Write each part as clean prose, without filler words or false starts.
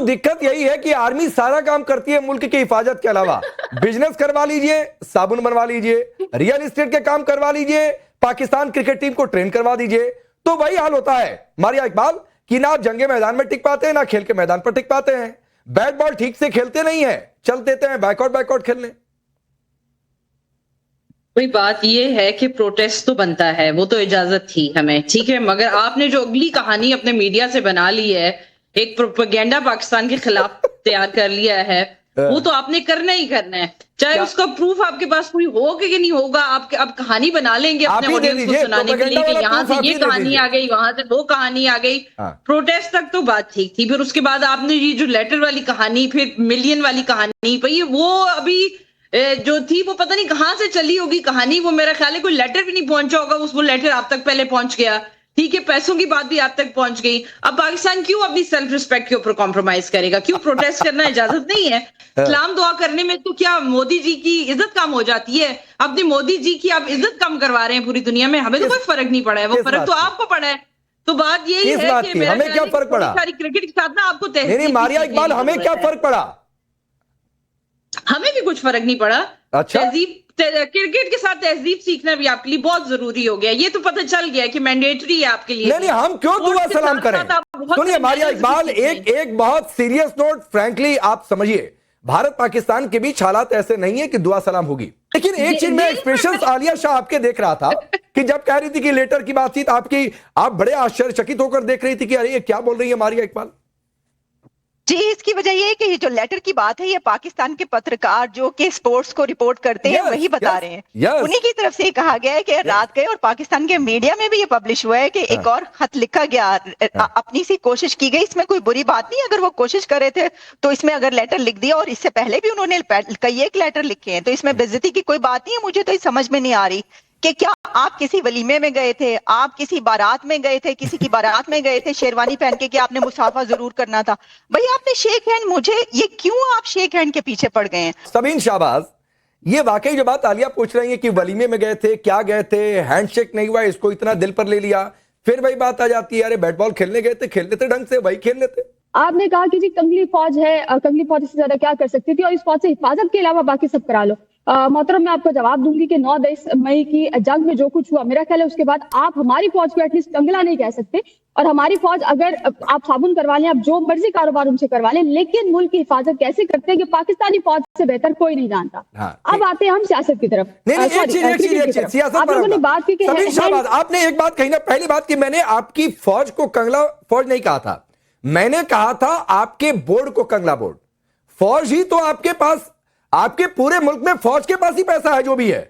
दिक्कत यही है कि आर्मी सारा काम करती है मुल्क की हिफाजत के अलावा। बिजनेस करवा लीजिए, साबुन बनवा लीजिए, रियल एस्टेट के काम करवा लीजिए, पाकिस्तान क्रिकेट टीम को ट्रेन करवा दीजिए, तो वही हाल होता है मारिया इकबाल कि ना आप जंगे मैदान में टिक पाते हैं, ना खेल के मैदान पर टिक पाते हैं। बैट बॉल ठीक से खेलते नहीं है, चल देते हैं बैकआउट खेलने। कोई बात ये है कि प्रोटेस्ट तो बनता है, वो तो इजाजत थी हमें, ठीक है, मगर आपने जो अगली कहानी अपने मीडिया से बना ली है, एक प्रोपेगेंडा पाकिस्तान के खिलाफ तैयार कर लिया है, वो तो आपने करना ही करना है, चाहे उसका प्रूफ आपके पास कोई हो कि नहीं होगा। आप कहानी बना लेंगे अपने ऑडियंस को सुनाने के लिए कि यहाँ से ये कहानी आ गई, वहां से वो कहानी आ गई। प्रोटेस्ट तक तो बात ठीक थी, फिर उसके बाद आपने ये जो लेटर वाली कहानी, फिर मिलियन वाली कहानी, भाई वो अभी जो थी वो पता नहीं कहां से चली होगी कहानी, वो मेरा ख्याल है कोई लेटर भी नहीं पहुंचा होगा, वो लेटर आप तक पहले पहुंच गया, ठीक है, पैसों की बात भी आप तक पहुंच गई। अब पाकिस्तान क्यों अपनी सेल्फ रिस्पेक्ट के ऊपर कॉम्प्रोमाइज करेगा? क्यों प्रोटेस्ट करना इजाजत नहीं है? सलाम दुआ करने में तो क्या मोदी जी की इज्जत कम हो जाती है? अपने मोदी जी की आप इज्जत कम करवा रहे हैं पूरी दुनिया में, हमें तो कोई फर्क नहीं पड़ा है, वो फर्क तो आपको पड़ा है। तो बात यही है कि हमें क्या फर्क पड़ा? सारी क्रिकेट के साथ ना आपको नहीं मारिया इकबाल, हमें क्या फर्क पड़ा? हमें भी कुछ फर्क नहीं पड़ा। अच्छा, क्रिकेट के साथ तहजीब सीखना भी आपके लिए बहुत जरूरी हो गया, ये तो पता चल गया कि मैंडेटरी है आपके लिए। नहीं, हम क्यों दुआ सलाम करें? सुनिए मारिया इकबाल, एक बहुत सीरियस नोट, फ्रैंकली आप समझिए, भारत पाकिस्तान के बीच हालात ऐसे नहीं है कि दुआ सलाम होगी। लेकिन एक चीज में एक्सप्रेशंस आलिया शाह आपके देख रहा था कि जब कह रही थी कि लेटर की बातचीत आपकी, आप बड़े आश्चर्यचकित होकर देख रही थी कि अरे ये क्या बोल रही है मारिया इकबाल। जी, इसकी वजह ये है कि ये जो लेटर की बात है, ये पाकिस्तान के पत्रकार जो कि स्पोर्ट्स को रिपोर्ट करते हैं वही बता रहे हैं। उन्हीं की तरफ से कहा गया है कि रात गए, और पाकिस्तान के मीडिया में भी ये पब्लिश हुआ है कि एक और खत लिखा गया, अपनी सी कोशिश की गई, इसमें कोई बुरी बात नहीं। अगर वो कोशिश कर रहे थे तो इसमें अगर लेटर लिख दिया, और इससे पहले भी उन्होंने कई एक लेटर लिखे हैं, तो इसमें बेइज्जती की कोई बात नहीं है। मुझे तो ये समझ में नहीं आ रही कि क्या आप किसी वलीमे में गए थे, आप किसी बारात में गए थे, किसी की बारात में गए थे शेरवानी पहन के कि आपने मुसाफा जरूर करना था, भाई आपने शेक हैंड, मुझे ये क्यों आप शेक हैंड के पीछे पड़ गए हैं? सबीन शाहबाज, ये वाकई जो बात आलिया पूछ रही है कि वलीमे में गए थे, क्या गए थे, हैंडशेक नहीं हुआ, इसको इतना दिल पर ले लिया, फिर वही बात आ जाती है, अरे बैट बॉल खेलने गए थे, खेल लेते ढंग से, वही खेल लेते। आपने कहा कि जी कंगली फौज है, कंगली फौज से ज्यादा क्या कर सकती थी, और इस फौज से हिफाजत के अलावा बाकी सब करा लो। मोहतरम, मैं आपको जवाब दूंगी कि 9-10 मई की जंग में जो कुछ हुआ, मेरा ख्याल है उसके बाद आप हमारी फौज को एटलीस्ट कंगला नहीं कह सकते। और हमारी फौज, अगर आप साबुन करवा लें, आप जो मर्जी कारोबार उनसे करवा लें, लेकिन मुल्क की हिफाजत कैसे करते हैं कि पाकिस्तानी फौज से बेहतर कोई नहीं जानता। अब आते हैं हम सियासत की तरफ। आप लोगों ने बात की आपने एक बात कही ना, पहली बात कि मैंने आपकी फौज को कंगला फौज नहीं कहा था, मैंने कहा था आपके बोर्ड को कंगला बोर्ड। फौज ही तो आपके पास, आपके पूरे मुल्क में फौज के पास ही पैसा है जो भी है,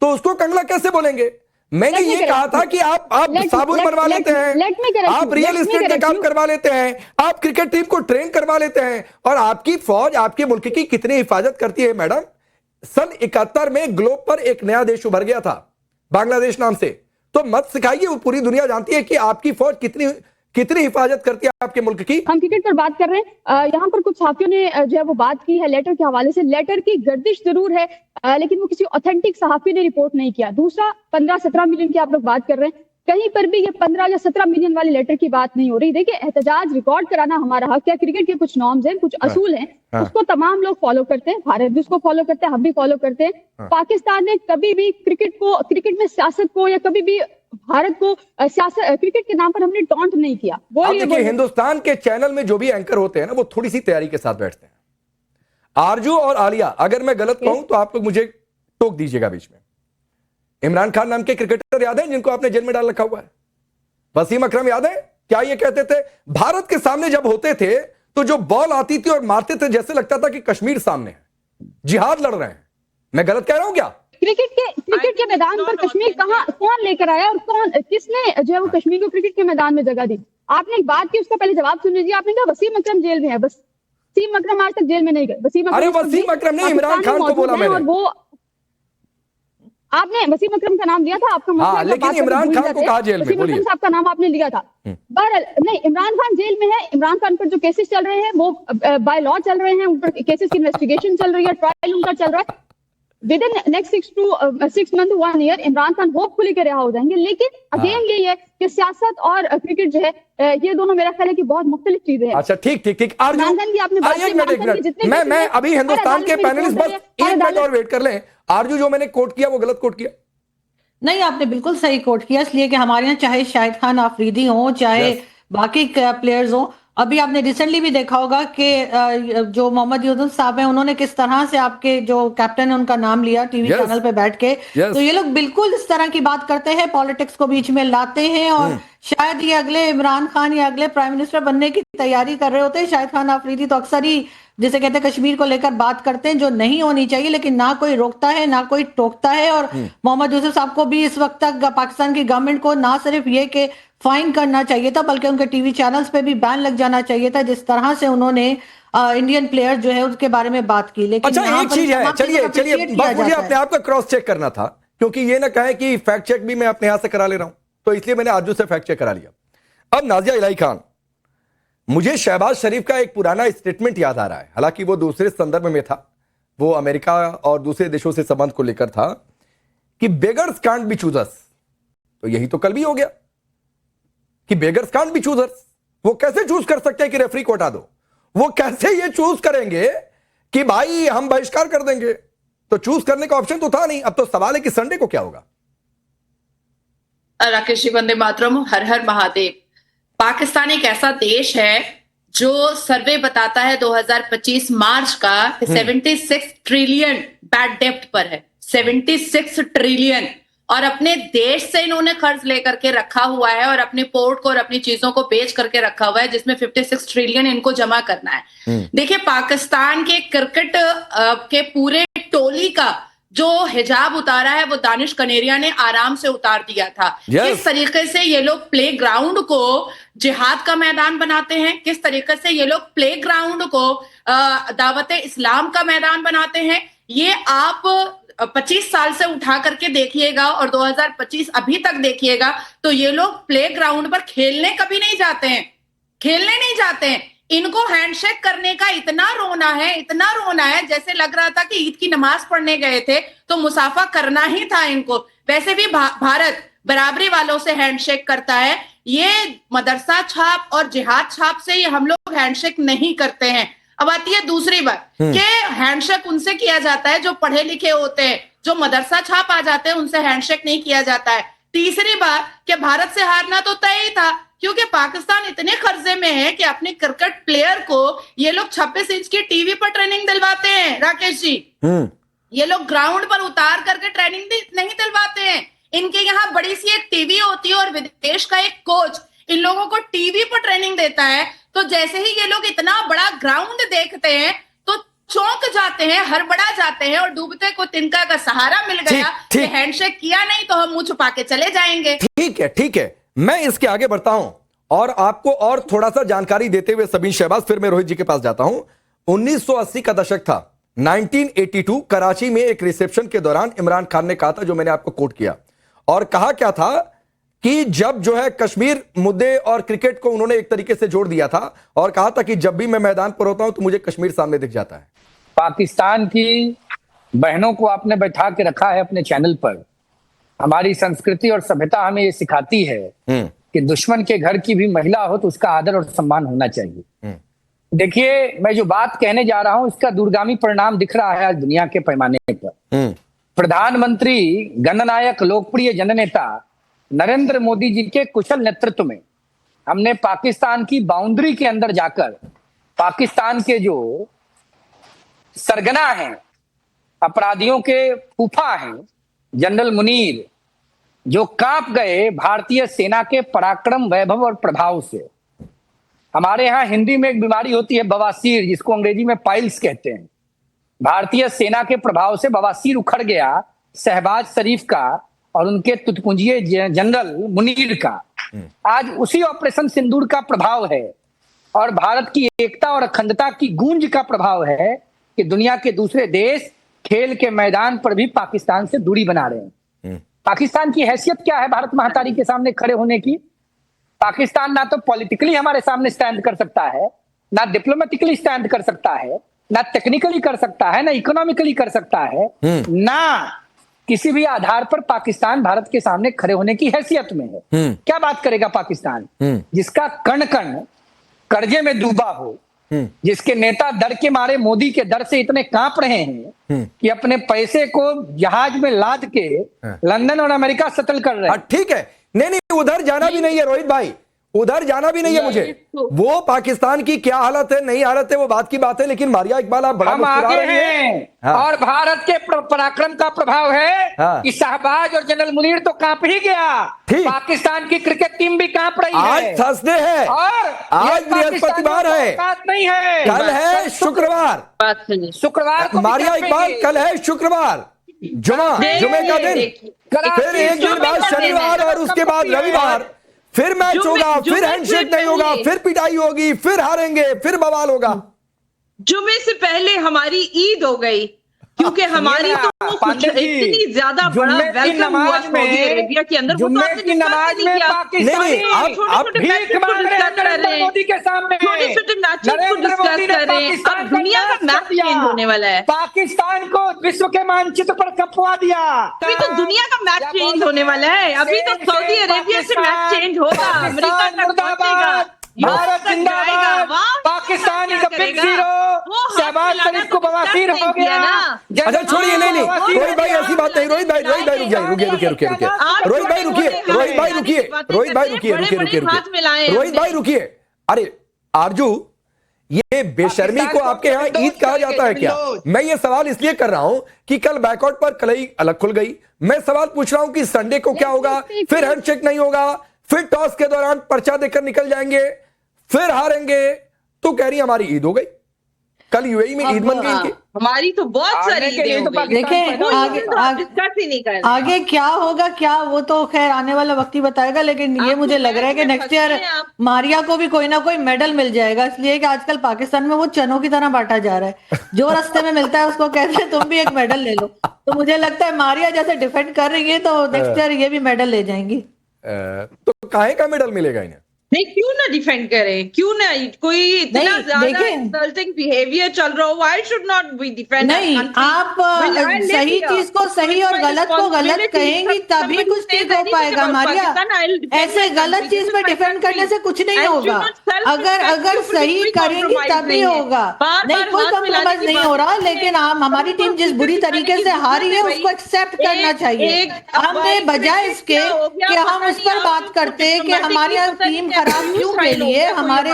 तो उसको कंगला कैसे बोलेंगे? मैंने ये कहा था कि आप साबुन बनवा लेते हैं, आप रियल एस्टेट के काम करवा लेते हैं, आप क्रिकेट टीम को ट्रेन करवा लेते हैं, और आपकी फौज आपके मुल्क की कितनी हिफाजत करती है मैडम। सन 71 में ग्लोब पर एक नया देश उभर गया था, बांग्लादेश नाम से, तो मत सिखाइए, वो पूरी दुनिया जानती है कि आपकी फौज कितनी हिफाजत करती है आपके मुल्क की। हम क्रिकेट पर बात कर रहे हैं, यहाँ पर कुछ साथियों ने जो है वो बात की है लेटर के हवाले से। लेटर की गर्दिश जरूर है, लेकिन वो किसी ऑथेंटिक सहाफी ने रिपोर्ट नहीं किया। दूसरा, 15-17 मिलियन की आप लोग बात कर रहे हैं, कहीं पर भी ये 15 या 17 मिलियन वाले लेटर की बात नहीं हो रही। देखिए, एहतजाज रिकॉर्ड कराना हमारा हक है, क्रिकेट के कुछ नॉर्म्स हैं, कुछ असूल हैं, उसको तमाम लोग फॉलो करते हैं, भारत भी उसको फॉलो करते हैं, हम भी फॉलो करते हैं। पाकिस्तान ने कभी भी क्रिकेट में सियासत को, या कभी भी भारत को सियासत क्रिकेट के नाम पर हमने टॉन्ट नहीं किया। देखिए, हिंदुस्तान के चैनल में जो भी एंकर होते हैं ना, वो थोड़ी सी तैयारी के साथ बैठते हैं। आरजू और आलिया, अगर मैं गलत कहूं तो आप लोग मुझे टोक दीजिएगा बीच में। इमरान खान नाम के क्रिकेटर याद है जिनको आपने जेल में डाल रखा हुआ है? वसीम अकरम याद है? क्या ये कहते थे भारत के सामने जब होते थे तो जो बॉल आती थी और मारते थे, जैसे लगता था कि कश्मीर सामने है, जिहाद लड़ रहे हैं। मैं गलत कह रहा हूं क्या? क्रिकेट के मैदान पर कश्मीर कौन लेकर आया, और किसने जो है वो कश्मीर को क्रिकेट के मैदान में जगह दी? आपने एक बात की, उसका पहले जवाब सुन लीजिए। आपने कहा वसीम अकरम जेल में है, वसीम अकरम आज तक जेल में नहीं गए। वसीम अकरम ने इमरान खान को बोला मैंने, और वो आपने वसीम अकरम का नाम लिया था, आपका मसला लेकिन इमरान खान को कहा जेल में? वसीम अकरम साहब का नाम आपने लिया था। बहरहाल नहीं, इमरान खान जेल में है। इमरान खान पर जो केसेस चल रहे हैं वो बाय लॉ चल रहे हैं, उन पर केसेस की इन्वेस्टिगेशन चल रही है, ट्रायल उनका चल रहा है। With in next 6 month 1 year Imran Khan hopefully के रिहा हो जाएंगे। लेकिन अगेन यही है कि सियासत और क्रिकेट जो है ये दोनों मेरा ख्याल है कि बहुत मुख्तलिफ चीजें हैं। अच्छा ठीक आरजू, इमरान खान की आपने बात की, एक मिनट मैं अभी हिंदुस्तान के पैनलिस्ट बस एक मिनट और वेट कर लें। आरजू, जो मैंने कोट किया वो गलत कोट किया? नहीं, आपने बिल्कुल सही कोट किया, इसलिए कि हमारे यहाँ चाहे शाहिद खान आफरीदी हो, चाहे बाकी प्लेयर्स हो, अभी आपने रिसेंटली भी देखा होगा कि जो मोहम्मद यूसुफ साहब हैं, उन्होंने किस तरह से आपके जो कैप्टन है उनका नाम लिया टीवी चैनल पे बैठ के। तो ये लोग बिल्कुल इस तरह की बात करते हैं, पॉलिटिक्स को बीच में लाते हैं, और शायद ये अगले इमरान खान या अगले प्राइम मिनिस्टर बनने की तैयारी कर रहे होते हैं। शाहिद खान आफरीदी तो अक्सर ही जिसे कहते हैं कश्मीर को लेकर बात करते हैं जो नहीं होनी चाहिए, लेकिन ना कोई रोकता है ना कोई टोकता है। और मोहम्मद यूसुफ साहब को भी इस वक्त तक पाकिस्तान की गवर्नमेंट को ना सिर्फ ये कि फाइन करना चाहिए था, बल्कि उनके टीवी चैनल्स पे भी बैन लग जाना चाहिए था, जिस तरह से उन्होंने इंडियन प्लेयर जो है उसके बारे में बात की। लेकिन अच्छा, एक चीज है, चलिए बस मुझे अपने आप का क्रॉस चेक करना था, क्योंकि ये ना कहे कि फैक्ट चेक भी मैं अपने यहां से करा ले रहा हूं, तो इसलिए मैंने आरजू से फैक्ट चेक करा लिया। अब नाजिया इलाही खान, मुझे शहबाज शरीफ का एक पुराना स्टेटमेंट याद आ रहा है, हालांकि वो दूसरे संदर्भ में था, वो अमेरिका और दूसरे देशों से संबंध को लेकर था, कि बेगर्स कांट बी चूजर्स। तो यही तो कल भी हो गया कि बेगर्स कांट बी चूजर्स। वो कैसे चूज कर सकते हैं कि रेफरी को हटा दो? वो कैसे ये चूज करेंगे कि भाई हम बहिष्कार कर देंगे? तो चूज करने का ऑप्शन तो था नहीं। अब तो सवाल है कि संडे को क्या होगा। राकेश जी, वंदे मातरम, हर हर महादेव। पाकिस्तान एक ऐसा देश है जो सर्वे बताता है 2025 मार्च का 76 ट्रिलियन बैड डेप्ट पर है, 76 ट्रिलियन। और अपने देश से इन्होंने कर्ज लेकर के रखा हुआ है और अपने पोर्ट को और अपनी चीजों को बेच करके रखा हुआ है, जिसमें 56 ट्रिलियन इनको जमा करना है। देखिए, पाकिस्तान के क्रिकेट के पूरे टोली का जो हिजाब उतारा है वो दानिश कनेरिया ने आराम से उतार दिया था। किस तरीके से ये लोग प्ले ग्राउंड को जिहाद का मैदान बनाते हैं, किस तरीके से ये लोग प्ले ग्राउंड को दावत इस्लाम का मैदान बनाते हैं, ये आप 25 साल से उठा करके देखिएगा और 2025 अभी तक देखिएगा, तो ये लोग प्ले ग्राउंड पर खेलने कभी नहीं जाते हैं, खेलने नहीं जाते हैं। इनको हैंडशेक करने का इतना रोना है जैसे लग रहा था कि ईद की नमाज पढ़ने गए थे तो मुसाफा करना ही था इनको। वैसे भी भारत बराबरी वालों से हैंडशेक करता है, ये मदरसा छाप और जिहाद छाप से ये हम लोग हैंडशेक नहीं करते हैं। अब आती है दूसरी बात कि हैंडशेक उनसे किया जाता है जो पढ़े लिखे होते हैं, जो मदरसा छाप आ जाते हैं उनसे हैंडशेक नहीं किया जाता है। तीसरी बात कि भारत से हारना तो तय ही था, क्योंकि पाकिस्तान इतने कर्जे में है कि अपने क्रिकेट प्लेयर को ये लोग 26 इंच की टीवी पर ट्रेनिंग दिलवाते हैं। राकेश जी, ये लोग ग्राउंड पर उतार करके ट्रेनिंग नहीं दिलवाते हैं। इनके यहाँ बड़ी सी एक टीवी होती है और विदेश का एक कोच इन लोगों को टीवी पर ट्रेनिंग देता है। तो जैसे ही ये लोग इतना बड़ा ग्राउंड देखते हैं तो चौंक जाते हैं, हड़बड़ा जाते हैं और डूबते को तिनका का सहारा मिल गया कि हैंडशेक किया नहीं तो हम मुंह छुपा के चले जाएंगे। ठीक है, मैं इसके आगे बढ़ता हूं और आपको और थोड़ा सा जानकारी देते हुए सबीन शहबाज, फिर मैं रोहित जी के पास जाता हूं। 1980 का दशक था, 1982 कराची में एक रिसेप्शन के दौरान इमरान खान ने कहा था, जो मैंने आपको कोट किया, और कहा क्या था कि जब जो है कश्मीर मुद्दे और क्रिकेट को उन्होंने एक तरीके से जोड़ दिया था और कहा था कि जब भी मैं मैदान पर होता हूं तो मुझे कश्मीर सामने दिख जाता है। पाकिस्तान की बहनों को आपने बैठा के रखा है अपने चैनल पर। हमारी संस्कृति और सभ्यता हमें ये सिखाती है कि दुश्मन के घर की भी महिला हो तो उसका आदर और सम्मान होना चाहिए। देखिए, मैं जो बात कहने जा रहा हूं इसका दूरगामी परिणाम दिख रहा है आज दुनिया के पैमाने पर। प्रधानमंत्री, गणनायक, लोकप्रिय जननेता नरेंद्र मोदी जी के कुशल नेतृत्व में हमने पाकिस्तान की बाउंड्री के अंदर जाकर पाकिस्तान के जो सरगना हैं, अपराधियों के फूफा हैं, जनरल मुनीर, जो कांप गए भारतीय सेना के पराक्रम, वैभव और प्रभाव से। हमारे यहाँ हिंदी में एक बीमारी होती है बवासीर, जिसको अंग्रेजी में पाइल्स कहते हैं। भारतीय सेना के प्रभाव से बवासीर उखड़ गया शहबाज शरीफ का और उनके तुतपुंजिए जनरल मुनीर का। आज उसी ऑपरेशन सिंदूर का प्रभाव है और भारत की एकता और अखंडता की गूंज का प्रभाव है कि दुनिया के दूसरे देश खेल के मैदान पर भी पाकिस्तान से दूरी बना रहे हैं। पाकिस्तान की हैसियत क्या है भारत महातारी के सामने खड़े होने की? पाकिस्तान ना तो पॉलिटिकली हमारे सामने स्टैंड कर सकता है, ना डिप्लोमेटिकली स्टैंड कर सकता है, ना टेक्निकली कर सकता है, ना इकोनॉमिकली कर सकता है, ना किसी भी आधार पर पाकिस्तान भारत के सामने खड़े होने की हैसियत में है। क्या बात करेगा पाकिस्तान, जिसका कण कण कर्जे में डूबा हो, जिसके नेता डर के मारे मोदी के डर से इतने कांप रहे हैं कि अपने पैसे को जहाज में लाद के लंदन और अमेरिका सेटल कर रहे हैं। ठीक है, नहीं, उधर जाना भी नहीं है रोहित भाई, उधर जाना भी नहीं है मुझे। वो पाकिस्तान की क्या हालत है, नहीं हालत है, वो बात की बात है, लेकिन मारिया इकबाल आप बड़ा हम आगे हैं। हाँ। और भारत के पराक्रम का प्रभाव है कि शहबाज और जनरल मुनीर तो कांप ही गया, पाकिस्तान की क्रिकेट टीम भी कांप रही है। आज थर्सडे है और आज बृहस्पतिवार है, नहीं है, कल है शुक्रवार को मारिया इकबाल, कल है शुक्रवार, जुमे का दिन, फिर एक दिन बाद शनिवार और उसके बाद रविवार, फिर मैच होगा, फिर हैंडशेक नहीं होगा, फिर पिटाई होगी, फिर हारेंगे, फिर बवाल होगा। जुमे से पहले हमारी ईद हो गई, क्योंकि हमारी तो कुछ इतनी ज्यादा बड़ा वेलकम हुआ सऊदी अरेबिया के अंदर। जुम्मे की नमाज में पाकिस्तानी आप भीख मांग रहे हैं नरेंद्र मोदी के सामने, छोटे-छोटे मैचेस को डिस्कस कर रहे हैं। अब दुनिया का मैच चेंज होने वाला है, पाकिस्तान को विश्व के मानचित्र पर कपवा दिया। अभी तो दुनिया का मैच चेंज होने वाला है, अभी तो सऊदी अरेबिया से मैच चेंज होगा, अमेरिका तक पहुंचेगा, भारत जिंदाबाद, Pakistan is a big hero, Shahbaz Sharif को बवासीर हो गया ना। अच्छा छोड़िए, नहीं रोहित भाई ऐसी बात नहीं, रोहित भाई रुक जाइए, रोहित भाई रुकिए। अरे आरजू, ये बेशर्मी को आपके यहाँ ईद कहा जाता है क्या? मैं ये सवाल इसलिए कर रहा हूं कि कल बैकआउट पर कलई अलग खुल गई। मैं सवाल पूछ रहा हूं कि संडे को क्या होगा, फिर हैंडशेक नहीं होगा, फिर टॉस के दौरान पर्चा देकर निकल जाएंगे, फिर हारेंगे, तो कह रही हमारी ईद हो गई। कल यूएई में ईद बन गई इनकी, हमारी तो बहुत सारी ईदें हो गई। देखिए आगे क्या होगा, क्या वो तो खैर आने वाला वक्त ही बताएगा, लेकिन ये मुझे लग रहा है कि नेक्स्ट ईयर मारिया को भी कोई ना कोई मेडल मिल जाएगा, इसलिए कि आजकल पाकिस्तान में वो चनों की तरह बांटा जा रहा है, जो रास्ते में मिलता है उसको कहते हैं तुम भी एक मेडल ले लो। तो मुझे लगता है मारिया जैसे डिफेंड कर रही है तो नेक्स्ट ईयर ये भी मेडल ले जाएंगी। तो काहे का मेडल मिलेगा इन्हें? नहीं, क्यों ना डिफेंड करें, क्यों ना, कोई इतना ज्यादा इंसल्टिंग बिहेवियर चल रहा हो, why should not be defend? नहीं, आप सही चीज को सही और गलत को गलत कहेंगी तभी कुछ ठीक हो पाएगा मारिया। ऐसे गलत चीज पे डिफेंड करने से कुछ नहीं होगा, अगर सही करेंगी तभी होगा। नहीं, कोई कॉम्प्रोमाइज नहीं हो रहा, लेकिन हमारी टीम जिस बुरी तरीके से हारी है उसको एक्सेप्ट करना चाहिए। हमें बजाय इसके कि हम उस पर बात करते कि हमारी टीम खराब क्यों खेली है, हमारे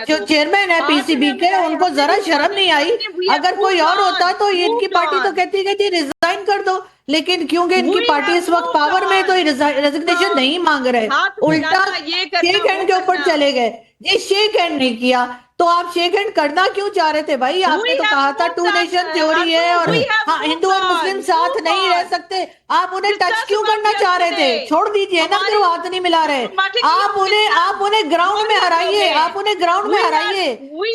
जो चेयरमैन है पीसीबी के, उनको जरा शर्म नहीं आई। अगर कोई और होता तो इनकी पार्टी तो कहती है कि रिजाइन कर दो, लेकिन क्योंकि इनकी पार्टी इस वक्त पावर में तो रेजिग्नेशन नहीं मांग रहे, उल्टा शेक हैंड के ऊपर चले गए। ये शेक हैंड नहीं किया तो आप शेक हैंड करना क्यों चाह रहे थे भाई? आपने तो कहा था 2 नेशन थ्योरी है और हिंदू और मुस्लिम साथ नहीं रह सकते, आप उन्हें टच क्यों करना चाह रहे थे? छोड़ दीजिए ना, फिर हाथ नहीं मिला रहे। आप उन्हें ग्राउंड में हराइए, आप उन्हें ग्राउंड में हराइए।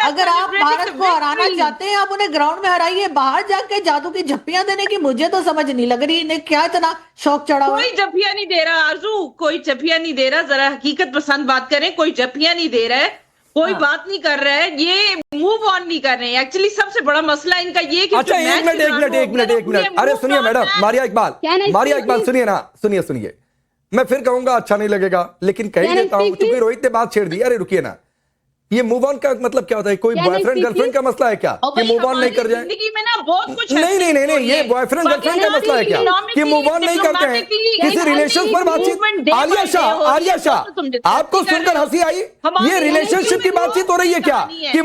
अगर आप भारत को हराना चाहते हैं आप उन्हें ग्राउंड में हराइए। बाहर जाके जादू की झप्पियां देने की मुझे तो समझ नहीं लग रही, इन्हें क्या इतना शौक चढ़ा हुआ? कोई झप्पियां नहीं दे रहा आरजू, कोई झप्पियां नहीं दे रहा, जरा हकीकत पसंद बात करें। कोई झप्पियां नहीं दे रहा है, कोई बात नहीं कर रहा है, ये मूव ऑन नहीं कर रहे हैं। एक्चुअली सबसे बड़ा मसला इनका ये कि अच्छा एक मिनट, अरे सुनिए मैडम, मारिया इकबाल सुनिए, मैं फिर कहूंगा अच्छा नहीं लगेगा, लेकिन कह ही देता हूं क्योंकि रोहित ने बात छेड़ दी। अरे रुकिए ना, ये मूव ऑन का मतलब क्या होता है? कोई बॉयफ्रेंड गर्लफ्रेंड का मसला है क्या कि मूव ऑन नहीं कर जाए? जिंदगी में ना बहुत कुछ है। नहीं, ये बॉयफ्रेंड गर्लफ्रेंड का मसला है क्या कि मूव ऑन नहीं करते हैं? किसी रिलेशन पर बातचीत, आलिया शाह, आपको सुनकर हंसी आई? ये रिलेशनशिप की बातचीत हो रही है क्या कि